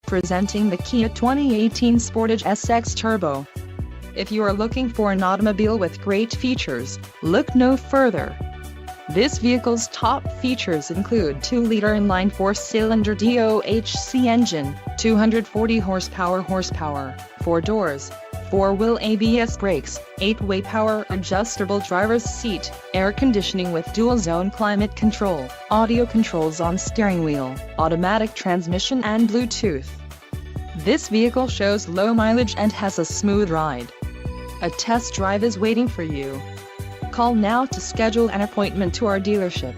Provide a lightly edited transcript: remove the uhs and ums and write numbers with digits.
Presenting the Kia 2018 Sportage SX Turbo. If you are looking for an automobile with great features, look no further. This vehicle's top features include 2-liter inline 4-cylinder DOHC engine, 240 horsepower, 4 doors, 4-wheel ABS brakes, 8-way power adjustable driver's seat, air conditioning with dual-zone climate control, audio controls on steering wheel, automatic transmission and Bluetooth. This vehicle shows low mileage and has a smooth ride. A test drive is waiting for you. Call now to schedule an appointment to our dealership.